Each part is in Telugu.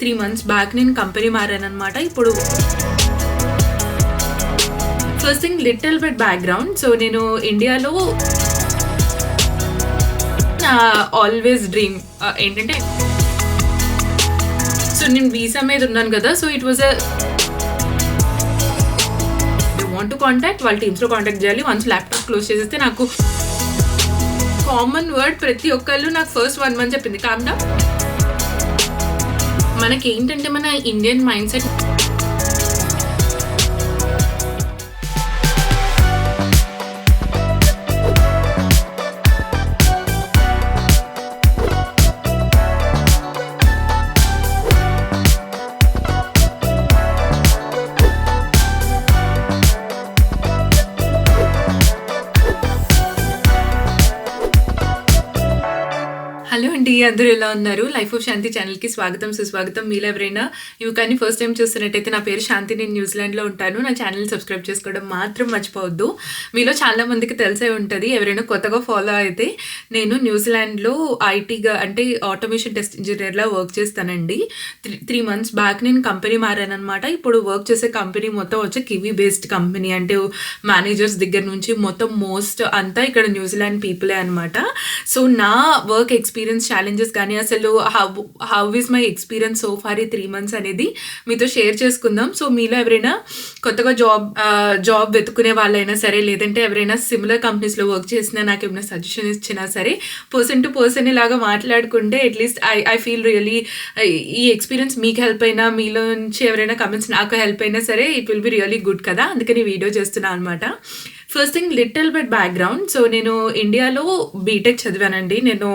3 మంత్స్ బ్యాక్ నేను కంపెనీ మారాననమాట. ఇప్పుడు first thing little bit background. So నేను ఇండియాలో నా ఆల్వేస్ డ్రీమ్ ఏంటంటే సో నేను వీసా మీద ఉన్నాను కదా! So it was they want to contact వాళ్ళ టీమ్స్‌లో కాంటాక్ట్ చేయాలి. వన్స్ ల్యాప్‌టాప్ క్లోజ్ చేసేస్తే నాకు కామన్ వర్డ్ ప్రతి ఒక్కళ్ళు నాకు ఫస్ట్ 1 మంత్ చెప్పింది. Calm down. మనకేంటంటే మన ఇండియన్ మైండ్ సెట్ హలో అండి, అందరూ ఎలా ఉన్నారు? లైఫ్ ఆఫ్ శాంతి ఛానల్‌కి స్వాగతం, సుస్వాగతం. మీలో ఎవరైనా ఇవి కానీ ఫస్ట్ టైం చూస్తున్నట్టయితే నా పేరు శాంతి, నేను న్యూజిలాండ్‌లో ఉంటాను. నా ఛానల్‌ని సబ్స్క్రైబ్ చేసుకోవడం మాత్రం మర్చిపోవద్దు. మీలో చాలా మందికి తెలిసే ఉంటుంది. ఎవరైనా కొత్తగా ఫాలో అయితే నేను న్యూజిలాండ్‌లో ఐటీగా అంటే ఆటోమేషన్ టెస్ట్ ఇంజినీర్‌లా వర్క్ చేస్తానండి. 3 మంత్స్ బ్యాక్ నేను కంపెనీ మారాననమాట. ఇప్పుడు వర్క్ చేసే కంపెనీ మొత్తం వచ్చి కివీ బేస్డ్ కంపెనీ. అంటే మేనేజర్స్ దగ్గర నుంచి మొత్తం మోస్ట్ అంతా ఇక్కడ న్యూజిలాండ్ పీపులే అనమాట. సో నా వర్క్ ఎక్స్పీరియన్స్ ఛాలెంజెస్ కానీ అసలు how is my experience so far ఈ 3 మంత్స్ అనేది మీతో షేర్ చేసుకుందాం. సో మీలో ఎవరైనా కొత్తగా జాబ్ వెతుకునే వాళ్ళైనా సరే, లేదంటే ఎవరైనా సిమిలర్ కంపెనీస్లో వర్క్ చేసినా, నాకు ఏమైనా సజెషన్ ఇచ్చినా సరే, పర్సన్ టు పర్సన్ ఇలాగా మాట్లాడుకుంటే అట్లీస్ట్ ఐ ఫీల్ రియలీ ఈ ఎక్స్పీరియన్స్ మీకు హెల్ప్ అయినా, మీలో నుంచి ఎవరైనా కమెంట్స్ నాకు హెల్ప్ అయినా సరే it will be really good కదా, అందుకని వీడియో చేస్తున్నాను అనమాట. First thing little bit background. So నేను ఇండియాలో బీటెక్ చదివానండి. నేను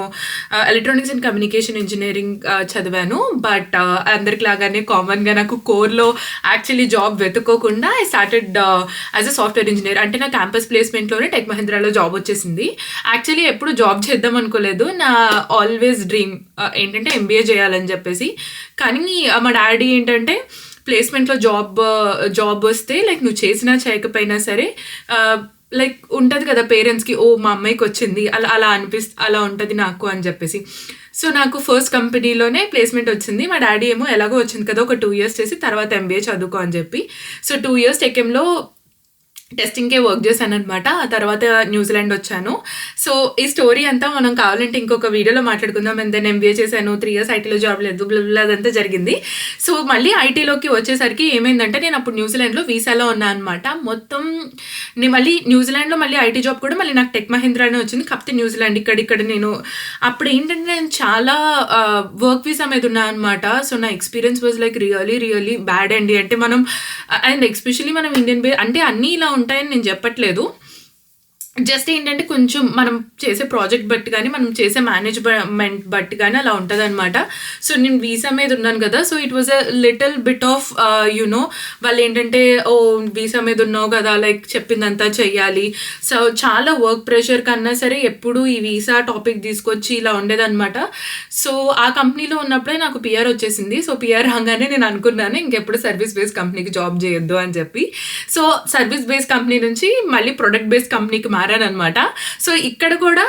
ఎలక్ట్రానిక్స్ అండ్ కమ్యూనికేషన్ ఇంజనీరింగ్ చదివాను. బట్ అందరికి లాగానే కామన్గా నాకు కోర్లో యాక్చువల్లీ జాబ్ వెతుక్కోకుండా I started as a software engineer. అంటే నా క్యాంపస్ ప్లేస్మెంట్లోనే టెక్ మహీంద్రాలో జాబ్ వచ్చేసింది. యాక్చువల్లీ ఎప్పుడు జాబ్ చేద్దాం అనుకోలేదు. నా ఆల్వేస్ డ్రీమ్ ఏంటంటే ఎంబీఏ చేయాలని చెప్పేసి. కానీ మా డాడీ ఏంటంటే ప్లేస్మెంట్లో జాబ్ వస్తే లైక్ నువ్వు చేసినా చేయకపోయినా సరే లైక్ ఉంటుంది కదా పేరెంట్స్కి, ఓ మా అమ్మాయికి వచ్చింది అలా ఉంటుంది నాకు అని చెప్పేసి. సో నాకు ఫస్ట్ కంపెనీలోనే ప్లేస్మెంట్ వచ్చింది. మా డాడీ ఏమో ఎలాగో వచ్చింది కదా, ఒక 2 years చేసి తర్వాత ఎంబీఏ చదువుకో అని చెప్పి. సో 2 years టెక్ఎంలో టెస్టింగ్కే వర్క్ చేశాను అనమాట. ఆ తర్వాత న్యూజిలాండ్ వచ్చాను. సో ఈ స్టోరీ అంతా మనం కావాలంటే ఇంకొక వీడియోలో మాట్లాడుకుందాం. అండ్ దెన్ ఎంబీఏ చేశాను, 3 years ఐటీలో జాబ్ లేదు, అదంతా జరిగింది. సో మళ్ళీ ఐటీలోకి వచ్చేసరికి ఏమైందంటే నేను అప్పుడు న్యూజిలాండ్లో వీసాలో ఉన్నాను అనమాట. మొత్తం నేను మళ్ళీ న్యూజిలాండ్లో మళ్ళీ ఐటీ జాబ్ కూడా మళ్ళీ నాకు టెక్ మహీంద్రానే వచ్చింది. కాకపోతే న్యూజిలాండ్ ఇక్కడ నేను అప్పుడు ఏంటంటే నేను చాలా వర్క్ వీసా మీద ఉన్నాను అనమాట. సో నా experience was like really bad అండి. అంటే మనం అండ్ ఎస్పెషల్లీ మనం ఇండియన్ అంటే అన్నీ ఇలా ఉంటాయని నేను చెప్పట్లేదు. జస్ట్ ఏంటంటే కొంచెం మనం చేసే ప్రాజెక్ట్ బట్టి కానీ, మనం చేసే మేనేజ్మెంట్ బట్టి కానీ అలా ఉంటుంది అనమాట. సో నేను వీసా మీద ఉన్నాను కదా, so it was a little bit of you know వాళ్ళు ఏంటంటే ఓ వీసా మీద ఉన్నావు కదా, లైక్ చెప్పిందంతా చెయ్యాలి. సో చాలా వర్క్ ప్రెషర్ కన్నా సరే ఎప్పుడు ఈ వీసా టాపిక్ తీసుకొచ్చి ఇలా ఉండేదన్నమాట. సో ఆ కంపెనీలో ఉన్నప్పుడే నాకు పిఆర్ వచ్చేసింది. సో పిఆర్ రాగానే నేను అనుకున్నాను ఇంకెప్పుడు సర్వీస్ బేస్డ్ కంపెనీకి జాబ్ చేయొద్దు అని చెప్పి. సో సర్వీస్ బేస్డ్ కంపెనీ నుంచి మళ్ళీ ప్రొడక్ట్ బేస్డ్ కంపెనీకి మారానమాట. సో ఇక్కడ కూడా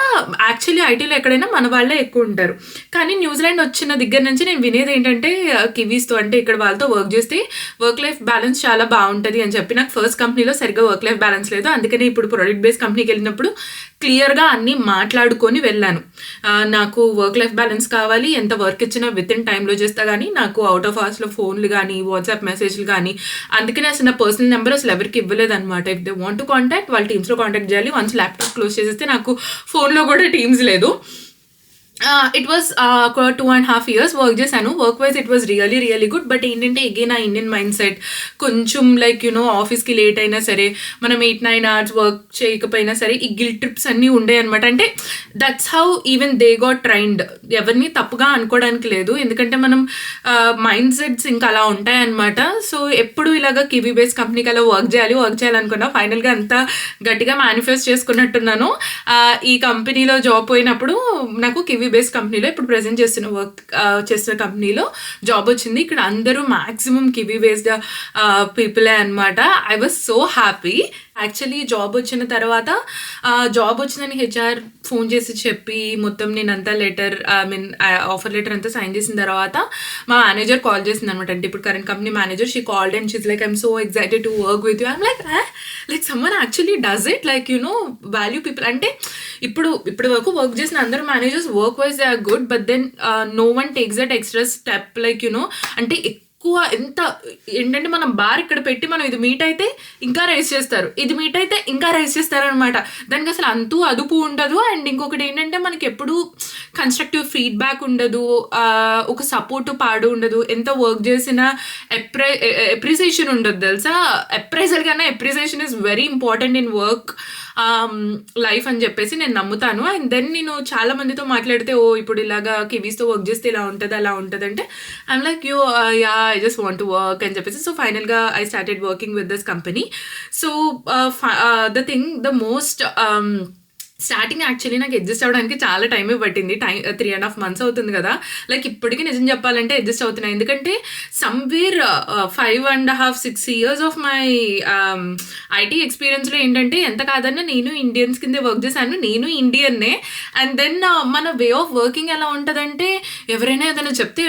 యాక్చువల్లీ ఐటీలో ఎక్కడైనా మన వాళ్ళే ఎక్కువ ఉంటారు. కానీ న్యూజిలాండ్ వచ్చిన దగ్గర నుంచి నేను వినేది ఏంటంటే కివీస్తో అంటే ఇక్కడ వాళ్ళతో వర్క్ చేస్తే వర్క్ లైఫ్ బ్యాలెన్స్ చాలా బాగుంటుంది అని చెప్పి. నాకు ఫస్ట్ కంపెనీలో సరిగ్గా వర్క్ లైఫ్ బ్యాలెన్స్ లేదు. అందుకని ఇప్పుడు ప్రొడక్ట్ బేస్డ్ కంపెనీకి వెళ్ళినప్పుడు క్లియర్గా అన్నీ మాట్లాడుకొని వెళ్ళాను. నాకు వర్క్ లైఫ్ బ్యాలెన్స్ కావాలి, ఎంత వర్క్ ఇచ్చినా విత్ ఇన్ టైంలో చేస్తా, కానీ నాకు అవుట్ ఆఫ్ అవర్స్లో ఫోన్లు కానీ వాట్సాప్ మెసేజ్లు కానీ, అందుకని అసలు నా పర్సనల్ నెంబర్ అసలు ఎవరికి ఇవ్వలేదు అనమాట. If they want to contact వాళ్ళ టీమ్స్లో కాంటాక్ట్ చేయాలి. వన్స్ ల్యాప్టాప్ క్లోజ్ చేసేస్తే నాకు ఫోన్లో కూడా టీమ్స్ లేదు. ఇట్ వాజ్ ఒక 2.5 years వర్క్ చేశాను. Work wise it was really good. But ఏంటంటే అగైన్ ఆ ఇండియన్ మైండ్ సెట్ కొంచెం లైక్ ఆఫీస్కి లేట్ అయినా సరే, మనం 8-9 hours వర్క్ చేయకపోయినా సరే ఈ గిల్ట్ ట్రిప్స్ అన్నీ ఉండే అనమాట. అంటే that's how even they got trained. ఎవరిని తప్పుగా అనుకోవడానికి లేదు, ఎందుకంటే మనం మైండ్ సెట్స్ ఇంకా అలా ఉంటాయన్నమాట. సో ఎప్పుడు ఇలాగా కివీ బేస్ కంపెనీకి అలా వర్క్ చేయాలనుకున్నా ఫైనల్గా అంతా గట్టిగా మేనిఫెస్ట్ చేసుకున్నట్టున్నాను. ఈ కంపెనీలో జాబ్ పోయినప్పుడు నాకు కివీ బేస్ కంపెనీలో ఇప్పుడు ప్రెజెంట్ చేస్తున్న కంపెనీలో జాబ్ వచ్చింది. ఇక్కడ అందరూ మ్యాక్సిమం కివీ బేస్డ్ పీపులే అనమాట. I was so happy. Actually job వచ్చిన తర్వాత జాబ్ వచ్చిందని హెచ్ఆర్ ఫోన్ చేసి చెప్పి మొత్తం నేనంతా లెటర్ ఆఫర్ లెటర్ అంతా సైన్ చేసిన తర్వాత మా మేనేజర్ కాల్ చేసింది అనమాట. అంటే ఇప్పుడు current company manager, she called and she's like I'm so excited to work with you. I'm like someone actually does it, like value people. అంటే ఇప్పుడు వరకు వర్క్ చేసిన అందరూ managers work wise they are good, but then no one takes that extra step, like అంటే ఎక్కువ ఏంటంటే మనం బార్ ఇక్కడ పెట్టి మనం ఇది మీట్ అయితే ఇంకా రైస్ చేస్తారు, ఇది మీట్ అయితే ఇంకా రైస్ చేస్తారు అనమాట. దానికి అసలు అంతూ అదుపు ఉండదు. అండ్ ఇంకొకటి ఏంటంటే మనకి ఎప్పుడు కన్స్ట్రక్టివ్ ఫీడ్బ్యాక్ ఉండదు, ఒక సపోర్ట్ పాడు ఉండదు, ఎంత వర్క్ చేసినా ఎప్రిసియేషన్ ఉండదు తెలుసా. అప్రైజల్ కన్నా appreciation is very important in work life అని చెప్పేసి నేను నమ్ముతాను. అండ్ దెన్ నేను చాలా మందితో మాట్లాడితే ఇప్పుడు ఇలాగా కివీస్తో వర్క్ చేస్తే ఇలా ఉంటుంది అలా ఉంటుంది అంటే I'm like yeah I just want to work అని చెప్పేసి. సో ఫైనల్గా I started working with this company. So the thing the most starting actually నాకు అడ్జస్ట్ అవ్వడానికి చాలా టైం పట్టింది. 3.5 months అవుతుంది కదా. లైక్ ఇప్పటికీ నిజం చెప్పాలంటే అడ్జస్ట్ అవుతున్నాయి, ఎందుకంటే somewhere 5.5-6 years of my IT ఎక్స్పీరియన్స్లో ఏంటంటే ఎంత కాదన్నా నేను ఇండియన్స్ కిందే వర్క్ చేశాను, నేను ఇండియన్నే. అండ్ దెన్ మన వే ఆఫ్ వర్కింగ్ ఎలా ఉంటుందంటే ఎవరైనా ఏదైనా చెప్తే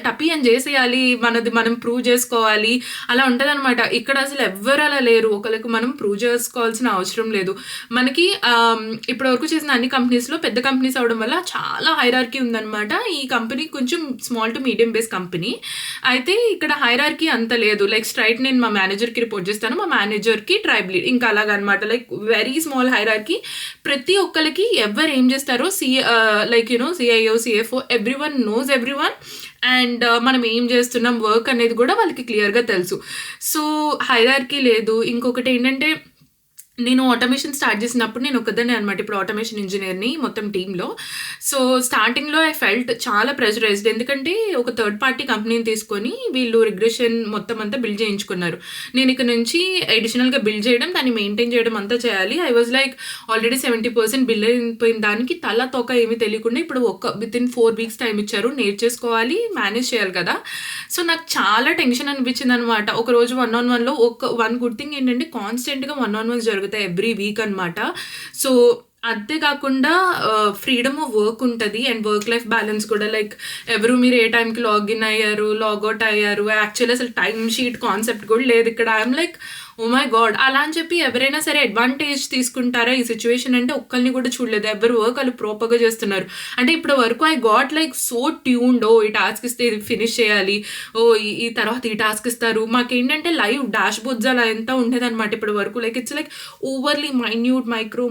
టపీ అని చేసేయాలి, మనది మనం ప్రూవ్ చేసుకోవాలి, అలా ఉంటుంది అనమాట. ఇక్కడ అసలు ఎవ్వరు అలా లేరు, ఒకరికి మనం ప్రూవ్ చేసుకోవాల్సిన అవసరం లేదు. మనకి ఇప్పటి వరకు చేసిన అన్ని కంపెనీస్లో పెద్ద కంపెనీస్ అవడం వల్ల చాలా హైరార్కీ ఉందన్నమాట. ఈ కంపెనీ కొంచెం small to medium base company అయితే ఇక్కడ హైరార్కీ అంత లేదు. లైక్ స్ట్రైట్ నేను మా మేనేజర్కి రిపోర్ట్ చేస్తాను, మా మేనేజర్కి ట్రైబ్ లీడ్, ఇంకా అలాగనమాట. Like very small hierarchy. ప్రతి ఒక్కరికి ఎవరు ఏం చేస్తారో like CIO CFO everyone knows everyone. And మనం ఏం చేస్తున్నాం వర్క్ అనేది కూడా వాళ్ళకి క్లియర్గా తెలుసు. సో హైరార్కీ లేదు. ఇంకొకటి ఏంటంటే నేను ఆటోమేషన్ స్టార్ట్ చేసినప్పుడు నేను ఒకదాన్ని అనమాట ఇప్పుడు ఆటోమేషన్ ఇంజనీర్ని మొత్తం టీంలో. సో స్టార్టింగ్లో ఐ ఫెల్ట్ చాలా ప్రెషరైజ్డ్, ఎందుకంటే ఒక థర్డ్ పార్టీ కంపెనీని తీసుకొని వీళ్ళు రిగ్రెషన్ మొత్తం అంతా బిల్డ్ చేయించుకున్నారు. నేను ఇక్కడ నుంచి అడిషనల్గా బిల్డ్ చేయడం, దాన్ని మెయింటైన్ చేయడం అంతా చేయాలి. I was like already 70% bill అయిపోయిన దానికి తల తోక ఏమీ తెలియకుండా ఇప్పుడు వితిన్ 4 weeks టైం ఇచ్చారు, నేర్చేసుకోవాలి, మేనేజ్ చేయాలి కదా. సో నాకు చాలా టెన్షన్ అనిపించింది అనమాట. ఒకరోజు 1-on-1లో వన్ గుడ్ థింగ్ ఏంటంటే కాన్స్టెంట్గా 1-on-1s జరుగుతాయి ఎవ్రీ వీక్ అనమాట. సో అంతేకాకుండా ఫ్రీడమ్ ఆఫ్ వర్క్ ఉంటుంది అండ్ వర్క్ లైఫ్ బ్యాలెన్స్ కూడా. లైక్ ఎవరు మీరు ఏ టైంకి లాగిన్ అయ్యారు, లాగౌట్ అయ్యారు, యాక్చువల్లీ అసలు టైం షీట్ కాన్సెప్ట్ కూడా లేదు ఇక్కడ. I'm like oh my god, అలా అని చెప్పి ఎవరైనా సరే అడ్వాంటేజ్ తీసుకుంటారా ఈ సిచ్యువేషన్ అంటే ఒక్కరిని కూడా చూడలేదు. ఎవరు వర్క్ వాళ్ళు ప్రాపర్గా చేస్తున్నారు. అంటే ఇప్పుడు వరకు I got like so tuned, ఈ టాస్క్ ఇస్తే ఇది ఫినిష్ చేయాలి, ఈ తర్వాత ఈ టాస్క్ ఇస్తారు. మాకేంటంటే లైవ్ డాష్ బోర్డ్స్ అలా ఎంత ఉండేది అనమాట ఇప్పటి వరకు. Like it's like overly minute micro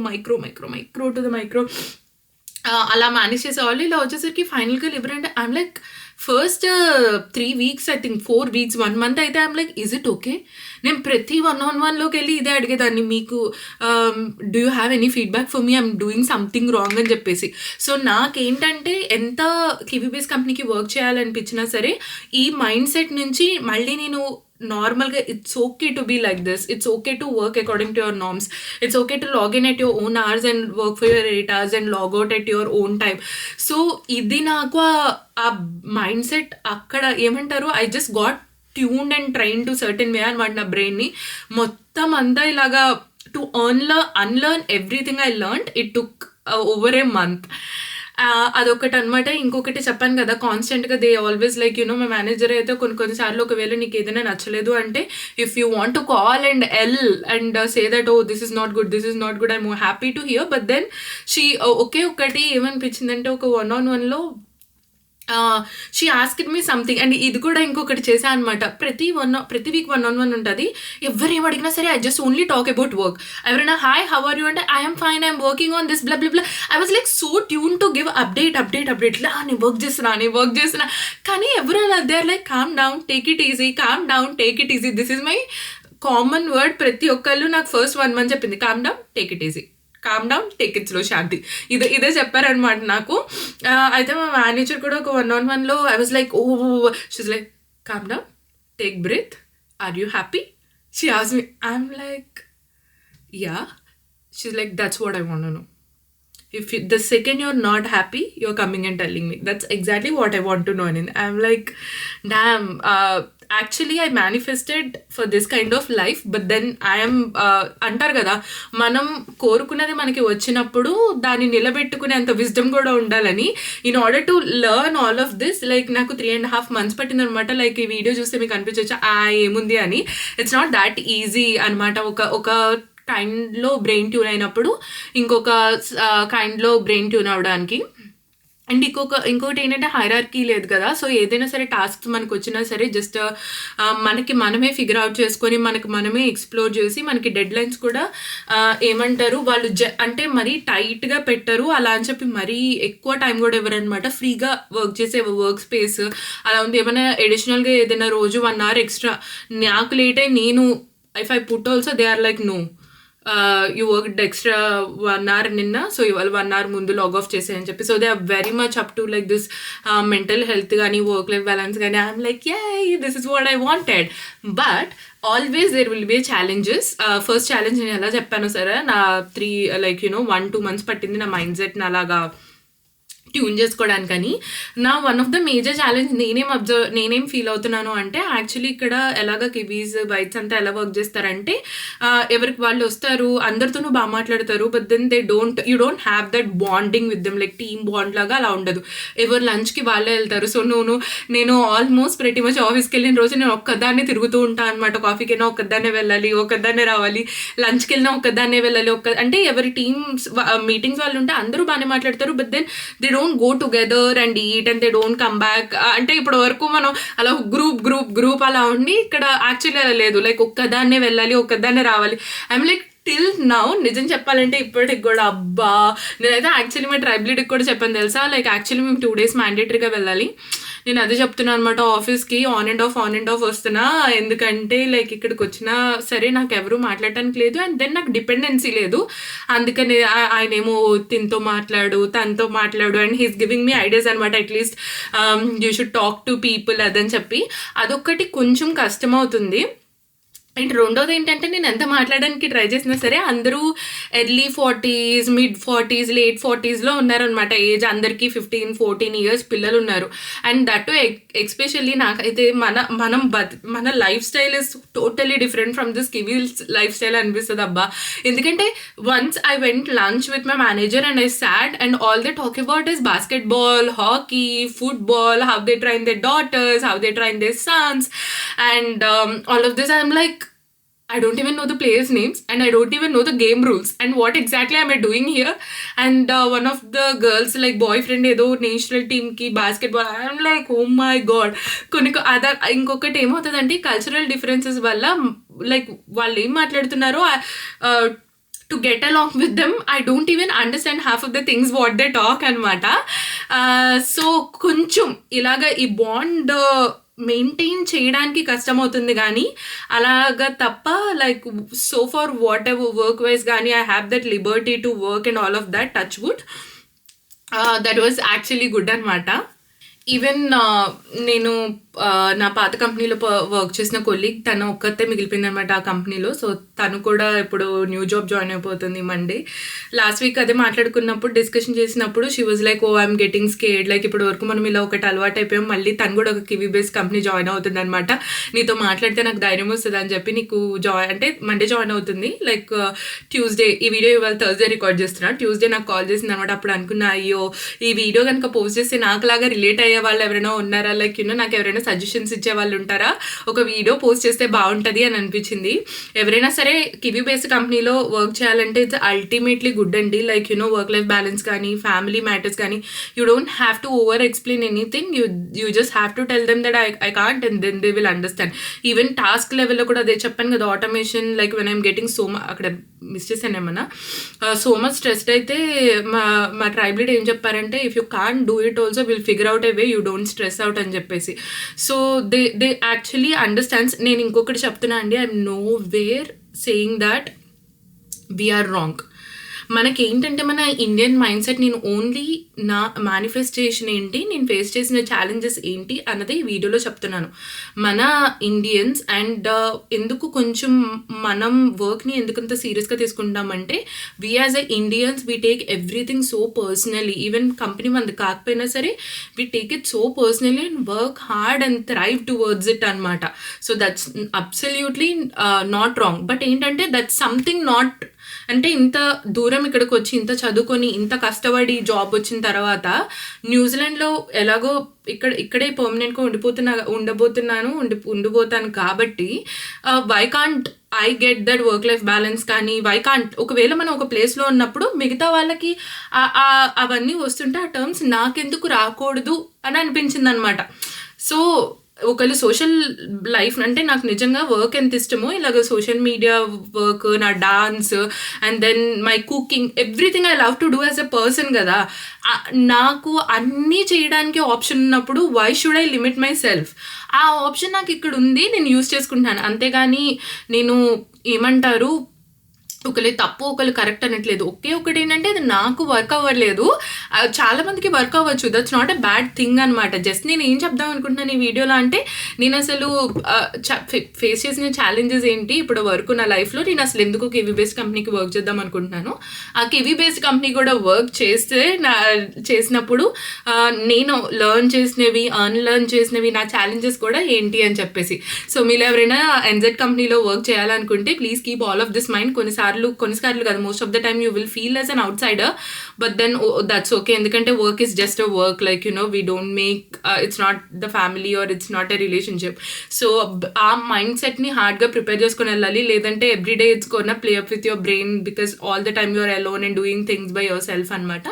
to the micro అలా మేనేజ్ చేసేవాళ్ళు. ఇలా వచ్చేసరికి ఫైనల్గా లిబరంటే I'm like first 3 weeks I think 4 weeks 1 month అయితే I'm like is it okay. నేను ప్రతి 1-on-1లోకి వెళ్ళి ఇదే అడిగేదాన్ని, మీకు do you have any feedback for me, I'm doing something wrong అని చెప్పేసి. సో నాకేంటంటే ఎంత కివీ బేస్ కంపెనీకి వర్క్ చేయాలనిపించినా సరే ఈ మైండ్ సెట్ నుంచి మళ్ళీ నేను నార్మల్గా it's okay to be like this, it's okay to work according to your norms, it's okay to log in at your own hours and work for your 8 hours and log out at your own time. So ఇది నాకు ఆ మైండ్ సెట్ అక్కడ ఏమంటారు, I just got tuned and train to certain way అనమాట. నా బ్రెయిన్ని మొత్తం అంతా ఇలాగా to unlearn everything I learned. It took over a month. అదొకటి అనమాట. ఇంకొకటి చెప్పాను కదా కాన్స్టెంట్గా దే ఆల్వేస్ లైక్ మా మేనేజర్ అయితే కొన్నిసార్లు ఒకవేళ నీకు ఏదైనా నచ్చలేదు అంటే if you want to call and and say that this is not good I'm happy to hear. But then ఒకటి ఏమనిపించిందంటే ఒక 1-on-1లో she asked me something. And ఇది కూడా ఇంకొకటి చేశాను అనమాట. ప్రతి వీక్ 1-on-1 ఉంటుంది. ఎవరు ఏం అడిగినా సరే I just only talk about work. ఎవరైనా హాయ్ హౌ ఆర్ యూ అంటే I'm fine, I'm working on this blah blah blah. I was like so tune to give update నేను వర్క్ చేస్తున్నా. కానీ ఎవరు అలా they are like calm down take it easy. This is my common word. ప్రతి ఒక్కళ్ళు నాకు ఫస్ట్ 1 month చెప్పింది calm down take it easy, calm down take it slow శాంతి. ఇదే చెప్పారనమాట నాకు. అయితే మా మేనేజర్ కూడా ఒక 1-on-1లో I was like she's like calm down take breath are you happy. She asked me, I'm like yeah. She's like that's what I want to know. the second you're not happy, you're coming and telling me. That's exactly what I want to know. And I'm like, damn, actually I manifested for this kind of life, but then I am అంటారు కదా, మనం కోరుకున్నది మనకి వచ్చినప్పుడు దాన్ని నిలబెట్టుకునేంత విజ్డమ్ కూడా ఉండాలని. In order to learn all of this, like నాకు 3.5 months పట్టింది అనమాట. లైక్ ఈ వీడియో చూస్తే మీకు అనిపించవచ్చు ఏముంది అని. ఇట్స్ నాట్ దాట్ ఈజీ అనమాట. ఒక కైండ్లో బ్రెయిన్ ట్యూన్ అయినప్పుడు ఇంకొక కైండ్లో బ్రెయిన్ ట్యూన్ అవడానికి. అండ్ ఇంకోటి ఏంటంటే హైరార్కీ లేదు కదా. సో ఏదైనా సరే టాస్క్ మనకు వచ్చినా సరే జస్ట్ మనకి మనమే ఫిగర్ అవుట్ చేసుకొని మనకి మనమే ఎక్స్ప్లోర్ చేసి, మనకి డెడ్ లైన్స్ కూడా ఏమంటారు వాళ్ళు అంటే మరీ టైట్గా పెట్టరు అలా అని చెప్పి మరీ ఎక్కువ టైం కూడా ఇవ్వరనమాట. ఫ్రీగా వర్క్ చేసే వర్క్ స్పేస్ అలా ఉంది. ఏమైనా అడిషనల్గా ఏదైనా రోజు 1 hour ఎక్స్ట్రా నాకు లేట్ అయ్యి నేను if I put also they are like no, you work extra 1 hour నిన్న, సో ఇవాళ 1 hour ముందు లాగ్ ఆఫ్ చేసాయని చెప్పి. So they are very much up to like this mental health కానీ వర్క్ లైఫ్ బ్యాలెన్స్ కానీ. I'm like this is what I wanted. But always there will be challenges. First challenge నేను ఎలా చెప్పాను సరే, నా 1-2 months పట్టింది నా మైండ్ సెట్ని అలాగా ట్యూన్ చేసుకోవడానికని. నా one of the major challenge నేనేం ఫీల్ అవుతున్నాను అంటే, యాక్చువల్లీ ఇక్కడ ఎలాగ కివీస్ బైట్స్ అంతా ఎలా వర్క్ చేస్తారంటే, ఎవరికి వాళ్ళు వస్తారు, అందరితోనూ బాగా మాట్లాడతారు, but then you don't have that bonding with them, like team bond లాగా అలా ఉండదు. ఎవరు లంచ్కి వాళ్ళే వెళ్తారు. సో నేను ఆల్మోస్ట్ ప్రతి మచ్ ఆఫీస్కి వెళ్ళిన రోజు నేను ఒక్కదాన్నే తిరుగుతూ ఉంటాను అనమాట. కాఫీకైనా ఒక్కదాన్నే వెళ్ళాలి, ఒక్కదాన్నే రావాలి, లంచ్కి వెళ్ళినా ఒక్కదాన్నే వెళ్ళాలి. అంటే ఎవరి టీమ్స్ మీటింగ్స్ వాళ్ళు ఉంటే అందరూ బాగానే మాట్లాడతారు, but then they don't go together and eat and they don't come back. అంటే ఇప్పటి వరకు మనం అలా గ్రూప్ అలా ఉండి, ఇక్కడ యాక్చువల్లీ అలా లేదు. లైక్ ఒక్కదాన్నే వెళ్ళాలి, ఒక్కదాన్నే రావాలి. ఐఎమ్ లైక్ టిల్ నౌ నిజం చెప్పాలంటే ఇప్పటికి కూడా అబ్బా, నేనైతే యాక్చువల్లీ మా ట్రైబ్ లీడ్కి కూడా చెప్పాను తెలుసా. లైక్ యాక్చువల్లీ మేము 2 days మ్యాండేటరీగా వెళ్ళాలి. నేను అదే చెప్తున్నాను అనమాట ఆఫీస్కి, ఆన్ అండ్ ఆఫ్ వస్తున్నా. ఎందుకంటే లైక్ ఇక్కడికి వచ్చినా సరే నాకు ఎవరు మాట్లాడటానికి లేదు, అండ్ దెన్ నాకు డిపెండెన్సీ లేదు. అందుకని ఆయనేమో తనతో మాట్లాడు and he's giving me ideas అనమాట. At least you should talk to people అదని చెప్పి. అదొక్కటి కొంచెం కష్టమవుతుంది. అండ్ రెండోది ఏంటంటే, నేను ఎంత మాట్లాడడానికి ట్రై చేసినా సరే అందరూ early 40s, mid 40s, late 40sలో ఉన్నారనమాట ఏజ్. అందరికీ 15-14 years పిల్లలు ఉన్నారు. అండ్ దట్ ఎస్పెషల్లీ నాకైతే మన life style is totally different from this Kiwis life style అనిపిస్తుంది అబ్బా. ఎందుకంటే once I went lunch with my manager and I sat and all they talk about is basketball, hockey, football, how they train their daughters, how they train their sons, and all of this. I'm like, I don't even know the players' names and I don't even know the game rules and what exactly am I doing here. And one of the girls like boyfriend ఏదో నేషనల్ టీమ్కి basketball. I'm like oh my god. ఇంకొకటి ఏమవుతుందంటే కల్చరల్ డిఫరెన్సెస్ వల్ల లైక్ వాళ్ళు ఏం మాట్లాడుతున్నారో to get along with them, I don't even understand half of the things what they talk అనమాట. సో కొంచెం ఇలాగా ఈ బాండ్ మెయింటైన్ చేయడానికి కష్టమవుతుంది కానీ అలాగా తప్ప like so far whatever work wise కానీ I have that liberty to work and all of that. Touch wood, that was actually good అనమాట. ఈవెన్ నేను నా పాత కంపెనీలో వర్క్ చేసిన కొలీగ్ తను ఒక్కతే మిగిలిపోయింది అనమాట ఆ కంపెనీలో. సో తను కూడా ఇప్పుడు న్యూ జాబ్ జాయిన్ అయిపోతుంది మండే. లాస్ట్ వీక్ అదే మాట్లాడుకున్నప్పుడు డిస్కషన్ చేసినప్పుడు she was like, oh I'm getting scared, like ఇప్పుడు వరకు మనం ఇలా ఒకటి అలవాటు అయిపోయాం, మళ్ళీ తను కూడా ఒక కివీ బేస్ కంపెనీ జాయిన్ అవుతుంది అనమాట. నీతో మాట్లాడితే నాకు ధైర్యం వస్తుంది అని చెప్పి నీకు అంటే మండే జాయిన్ అవుతుంది. లైక్ ట్యూస్డే, ఈ వీడియో ఇవాళ థర్స్డే రికార్డ్ చేస్తున్నా, ట్యూస్డే నాకు కాల్ చేసింది అనమాట. అప్పుడు అనుకున్నా, అయ్యో ఈ వీడియో కనుక పోస్ట్ చేస్తే నాకులాగా రిలేట్ అయ్యే వాళ్ళు ఎవరైనా ఉన్నారా, లైక్ నాకు ఎవరైనా సజెషన్స్ ఇచ్చే వాళ్ళు ఉంటారా, ఒక వీడియో పోస్ట్ చేస్తే బాగుంటుంది అని అనిపించింది. ఎవరైనా సరే కివీ బేస్డ్ కంపెనీలో వర్క్ చేయాలంటే ఇట్స్ అల్టిమేట్లీ గుడ్ అండి. లైక్ వర్క్ లైఫ్ బ్యాలెన్స్ కానీ ఫ్యామిలీ మ్యాటర్స్ కానీ you don't have to over explain anything. You just have to tell them that I can't and then they will understand. Even task లెవెల్లో కూడా అదే చెప్పాను కదా, automation like when I'm getting అక్కడ మిస్ చేశాను ఏమన్నా, సో మచ్ స్ట్రెస్డ్ అయితే మా ట్రైబ్ లీడ్ ఏం చెప్పారంటే, if you can't do it also will figure out a way, you don't stress out అని చెప్పేసి. So they actually understands. నేను ఇంకొకటి చెప్తున్నా అండి, I'm nowhere saying that we are wrong. మనకేంటంటే మన ఇండియన్ మైండ్ సెట్, నేను ఓన్లీ నా మేనిఫెస్టేషన్ ఏంటి, నేను ఫేస్ చేసిన ఛాలెంజెస్ ఏంటి అన్నది ఈ వీడియోలో చెప్తున్నాను. మన ఇండియన్స్ అండ్ ఎందుకు కొంచెం మనం వర్క్ని ఎందుకంత సీరియస్గా తీసుకుంటామంటే, we as a Indians we take everything so personally. Even company మనది కాకపోయినా సరే we take it so personally and work hard and thrive towards it అనమాట. So that's absolutely not wrong. But ఏంటంటే దట్స్ సంథింగ్ నాట్, అంటే ఇంత దూరం ఇక్కడికి వచ్చి ఇంత చదువుకొని ఇంత కష్టపడి జాబ్ వచ్చిన తర్వాత న్యూజిలాండ్లో ఎలాగో ఇక్కడే పర్మనెంట్గా ఉండిపోతాను కాబట్టి why can't I get that work life balance కానీ వై కాంట్, ఒకవేళ మనం ఒక ప్లేస్లో ఉన్నప్పుడు మిగతా వాళ్ళకి అవన్నీ వస్తుంటే ఆ టర్మ్స్ నాకెందుకు రాకూడదు అని అనిపించింది అనమాట. సో ఒకళ్ళు సోషల్ లైఫ్ అంటే నాకు నిజంగా వర్క్ ఎంత ఇష్టమో, ఇలాగ సోషల్ మీడియా వర్క్, నా dance and then my cooking, everything I love to do as a person కదా. నాకు అన్నీ చేయడానికి ఆప్షన్ ఉన్నప్పుడు why should I limit my self? ఆ ఆప్షన్ నాకు ఇక్కడ ఉంది, నేను యూజ్ చేసుకుంటాను. అంతేగాని నేను ఏమంటారు ఒకళ్ళు తప్పు ఒకళ్ళు కరెక్ట్ అనట్లేదు. ఒకటి ఏంటంటే అది నాకు వర్క్ అవ్వలేదు, చాలా మందికి వర్క్ అవ్వచ్చు, that's not a bad thing అనమాట. జస్ట్ నేను ఏం చెప్దాం అనుకుంటున్నాను ఈ వీడియోలో అంటే, నేను అసలు ఫేస్ చేసిన ఛాలెంజెస్ ఏంటి ఇప్పుడు వరకు నా లైఫ్లో, నేను అసలు ఎందుకు కివీ బేస్డ్ కంపెనీకి వర్క్ చేద్దాం అనుకుంటున్నాను, ఆ కివీ బేస్డ్ కంపెనీ కూడా వర్క్ చేసినప్పుడు నేను లెర్న్ చేసినవి అన్లెర్న్ చేసినవి నా ఛాలెంజెస్ కూడా ఏంటి అని చెప్పేసి. సో మీరు ఎవరైనా ఎన్జెడ్ కంపెనీలో వర్క్ చేయాలనుకుంటే please keep all of this mind. కొన్నిసార్లు కాదు, most of the time you will feel as an outsider, but then that's okay. ఎందుకంటే work is just a work, like we don't make, it's not the family or it's not a relationship. So ఆ మైండ్ సెట్ని హార్డ్గా ప్రిపేర్ చేసుకొని వెళ్ళాలి. లేదంటే everyday it's gonna play up with your brain because all the time you're alone and doing things by your self అనమాట.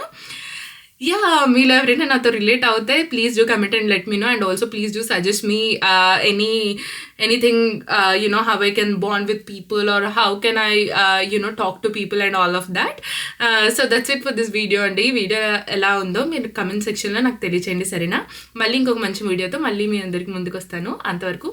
యా, మీలో ఎవరైనా నాతో రిలేట్ అవుతే please do comment and let me know, and also please do suggest me anything, how I can bond with people or how can I talk to people and all of that. So that's it for this video అండి. వీడియో ఎలా ఉందో మీరు కమెంట్ సెక్షన్లో నాకు తెలియచేయండి, సరేనా? మళ్ళీ ఇంకొక మంచి వీడియోతో మళ్ళీ మీ అందరికి ముందుకు వస్తాను. అంతవరకు